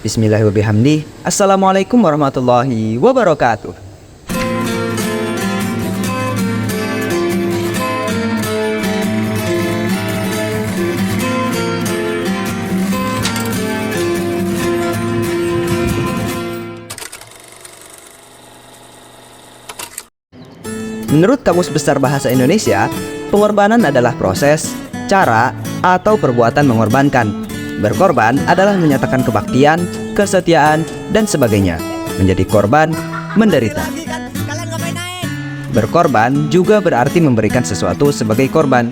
Bismillahirrahmanirrahim. Assalamualaikum warahmatullahi wabarakatuh. Menurut Kamus Besar Bahasa Indonesia, pengorbanan adalah proses, cara, atau perbuatan mengorbankan. Berkorban adalah menyatakan kebaktian, kesetiaan, dan sebagainya. Menjadi korban, menderita. Berkorban juga berarti memberikan sesuatu sebagai korban.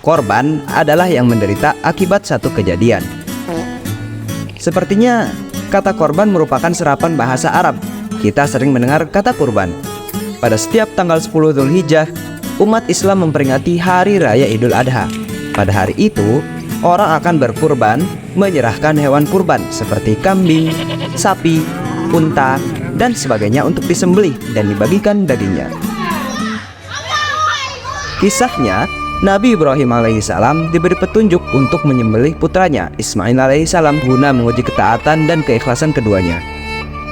Korban adalah yang menderita akibat satu kejadian. Sepertinya, kata korban merupakan serapan bahasa Arab. Kita sering mendengar kata kurban. Pada setiap tanggal 10 Dzulhijjah, umat Islam memperingati Hari Raya Idul Adha. Pada hari itu, orang akan berkurban, menyerahkan hewan kurban seperti kambing, sapi, unta, dan sebagainya untuk disembelih dan dibagikan dagingnya. Kisahnya, Nabi Ibrahim alaihissalam diberi petunjuk untuk menyembelih putranya Ismail alaihissalam guna menguji ketaatan dan keikhlasan keduanya.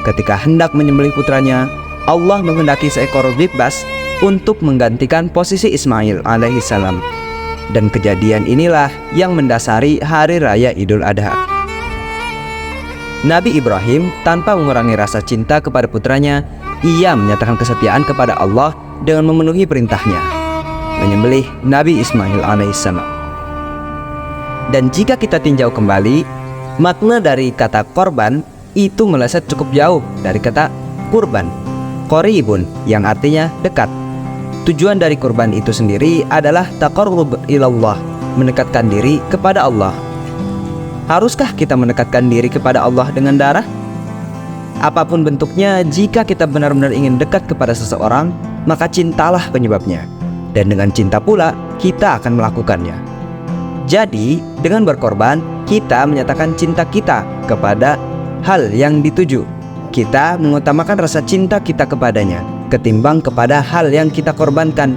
Ketika hendak menyembelih putranya, Allah menghendaki seekor bibas untuk menggantikan posisi Ismail alaihissalam. Dan kejadian inilah yang mendasari Hari Raya Idul Adha. Nabi Ibrahim tanpa mengurangi rasa cinta kepada putranya, ia menyatakan kesetiaan kepada Allah dengan memenuhi perintahnya, menyembelih Nabi Ismail alaihissalam. Dan jika kita tinjau kembali, makna dari kata korban itu meleset cukup jauh dari kata kurban, qoribun, yang artinya dekat. Tujuan dari kurban itu sendiri adalah taqarrub ilallah, mendekatkan diri kepada Allah. Haruskah kita mendekatkan diri kepada Allah dengan darah? Apapun bentuknya, jika kita benar-benar ingin dekat kepada seseorang, maka cintalah penyebabnya. Dan dengan cinta pula, kita akan melakukannya. Jadi, dengan berkorban, kita menyatakan cinta kita kepada hal yang dituju. Kita mengutamakan rasa cinta kita kepadanya ketimbang kepada hal yang kita korbankan.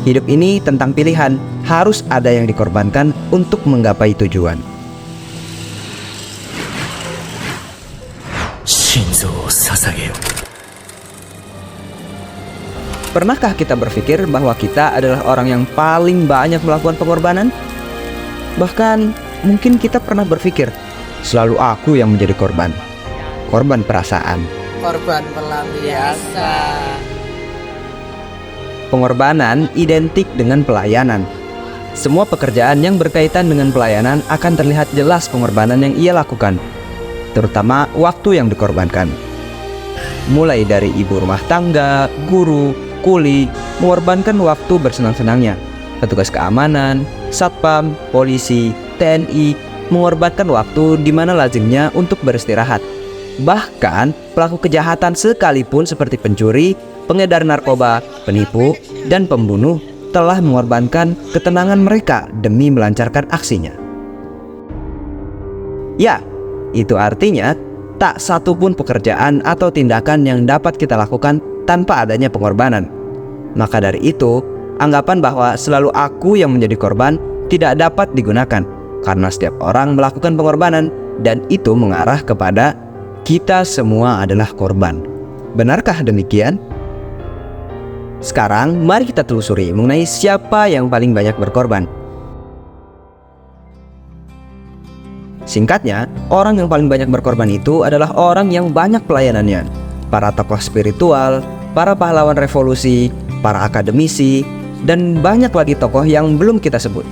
Hidup ini tentang pilihan, harus ada yang dikorbankan untuk menggapai tujuan. Pernahkah kita berpikir bahwa kita adalah orang yang paling banyak melakukan pengorbanan? Bahkan mungkin kita pernah berpikir, selalu aku yang menjadi korban. Korban perasaan, korban pelampiasan. Pengorbanan identik dengan pelayanan. Semua pekerjaan yang berkaitan dengan pelayanan akan terlihat jelas pengorbanan yang ia lakukan, terutama waktu yang dikorbankan. Mulai dari ibu rumah tangga, guru, kuli, mengorbankan waktu bersenang-senangnya. Petugas keamanan, satpam, polisi, TNI, mengorbankan waktu di mana lazimnya untuk beristirahat. Bahkan pelaku kejahatan sekalipun seperti pencuri, pengedar narkoba, penipu, dan pembunuh telah mengorbankan ketenangan mereka demi melancarkan aksinya. Ya, itu artinya tak satu pun pekerjaan atau tindakan yang dapat kita lakukan tanpa adanya pengorbanan. Maka dari itu, anggapan bahwa selalu aku yang menjadi korban tidak dapat digunakan, karena setiap orang melakukan pengorbanan dan itu mengarah kepada kita semua adalah korban. Benarkah demikian? Sekarang mari kita telusuri mengenai siapa yang paling banyak berkorban. Singkatnya, orang yang paling banyak berkorban itu adalah orang yang banyak pelayanannya. Para tokoh spiritual, para pahlawan revolusi, para akademisi, dan banyak lagi tokoh yang belum kita sebut.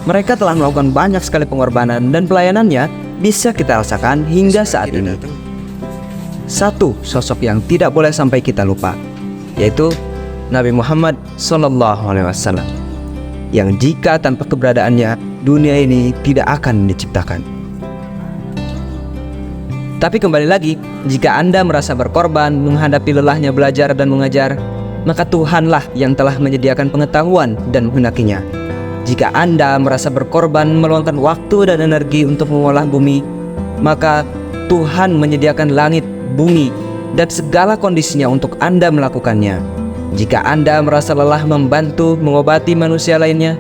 Mereka telah melakukan banyak sekali pengorbanan dan pelayanannya bisa kita rasakan hingga saat ini. Satu sosok yang tidak boleh sampai kita lupa, yaitu Nabi Muhammad SAW, yang jika tanpa keberadaannya dunia ini tidak akan diciptakan. Tapi kembali lagi, jika Anda merasa berkorban menghadapi lelahnya belajar dan mengajar, maka Tuhanlah yang telah menyediakan pengetahuan dan menghendakinya. Jika Anda merasa berkorban meluangkan waktu dan energi untuk mengolah bumi, maka Tuhan menyediakan langit, bumi, dan segala kondisinya untuk Anda melakukannya. Jika Anda merasa lelah membantu mengobati manusia lainnya,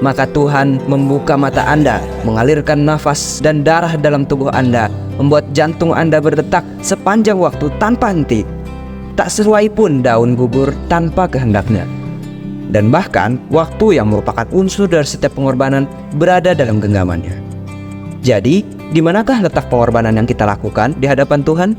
maka Tuhan membuka mata Anda, mengalirkan nafas dan darah dalam tubuh Anda, membuat jantung Anda berdetak sepanjang waktu tanpa henti. Tak sesuai pun daun gugur tanpa kehendaknya. Dan bahkan waktu yang merupakan unsur dari setiap pengorbanan berada dalam genggamannya. Jadi, di manakah letak pengorbanan yang kita lakukan di hadapan Tuhan?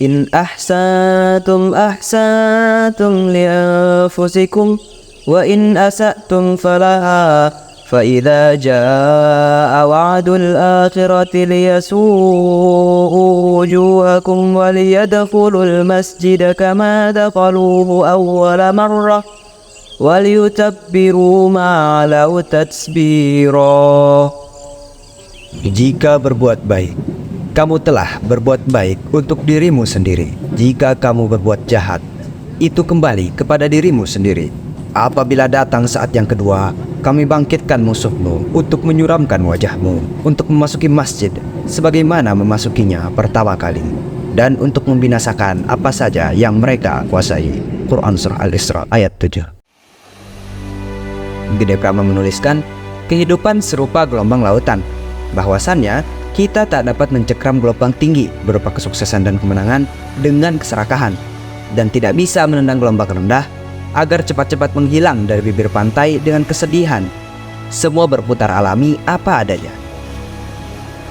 In ahsantum ahsantum li anfusikum wa in asatum falaha fa idza jaa wa'dul akhirati liyasu'u wujuhakum wa liyadkhulul masjida kama dakhaluhu awwala marrah wa liyutabbiru ma 'alau tatsbira. Jika berbuat baik, kamu telah berbuat baik untuk dirimu sendiri. Jika kamu berbuat jahat, itu kembali kepada dirimu sendiri. Apabila datang saat yang kedua, kami bangkitkan musuhmu untuk menyuramkan wajahmu, untuk memasuki masjid sebagaimana memasukinya pertama kali, dan untuk membinasakan apa saja yang mereka kuasai. Quran Surah Al-Isra ayat 7. Gede Prama menuliskan, kehidupan serupa gelombang lautan, bahwasannya kita tak dapat mencekram gelombang tinggi berupa kesuksesan dan kemenangan dengan keserakahan, dan tidak bisa menendang gelombang rendah agar cepat-cepat menghilang dari bibir pantai dengan kesedihan. Semua berputar alami apa adanya.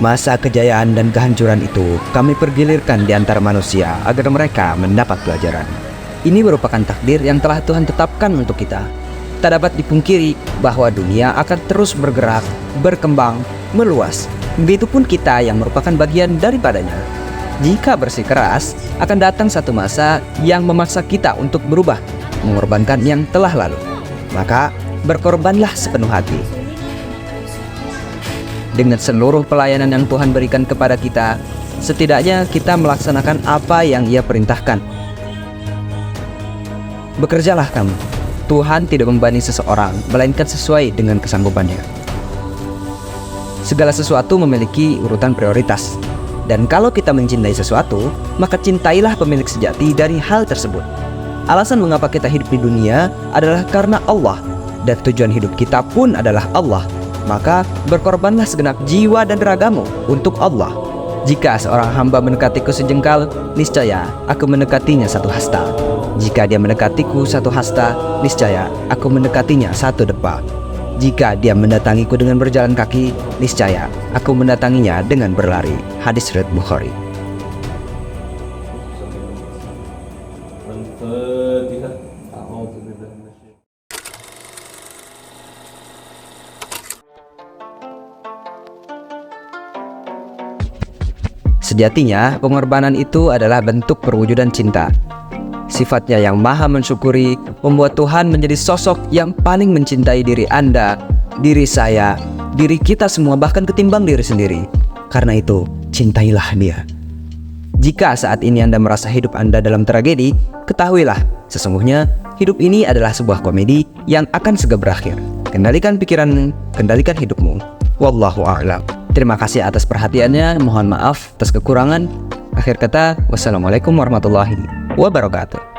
Masa kejayaan dan kehancuran itu kami pergilirkan di antara manusia agar mereka mendapat pelajaran. Ini merupakan takdir yang telah Tuhan tetapkan untuk kita. Tak dapat dipungkiri bahwa dunia akan terus bergerak, berkembang, meluas. Begitupun kita yang merupakan bagian daripadanya. Jika bersikeras, akan datang satu masa yang memaksa kita untuk berubah, mengorbankan yang telah lalu. Maka berkorbanlah sepenuh hati. Dengan seluruh pelayanan yang Tuhan berikan kepada kita, setidaknya kita melaksanakan apa yang Ia perintahkan. Bekerjalah kamu. Tuhan tidak membanding seseorang, melainkan sesuai dengan kesanggupannya. Segala sesuatu memiliki urutan prioritas. Dan kalau kita mencintai sesuatu, maka cintailah pemilik sejati dari hal tersebut. Alasan mengapa kita hidup di dunia adalah karena Allah, dan tujuan hidup kita pun adalah Allah. Maka berkorbanlah segenap jiwa dan ragamu untuk Allah. Jika seorang hamba mendekatiku sejengkal, niscaya aku mendekatinya satu hasta. Jika dia mendekatiku satu hasta, niscaya aku mendekatinya satu depa. Jika dia mendatangiku dengan berjalan kaki, niscaya aku mendatanginya dengan berlari. Hadis riwayat Bukhari. Sejatinya, pengorbanan itu adalah bentuk perwujudan cinta. Sifatnya yang maha mensyukuri membuat Tuhan menjadi sosok yang paling mencintai diri Anda, diri saya, diri kita semua, bahkan ketimbang diri sendiri. Karena itu, cintailah Dia. Jika saat ini Anda merasa hidup Anda dalam tragedi, ketahuilah, sesungguhnya hidup ini adalah sebuah komedi yang akan segera berakhir. Kendalikan pikiran, kendalikan hidupmu. Wallahu a'lam. Terima kasih atas perhatiannya, mohon maaf atas kekurangan. Akhir kata, wassalamualaikum warahmatullahi wabarakatuh.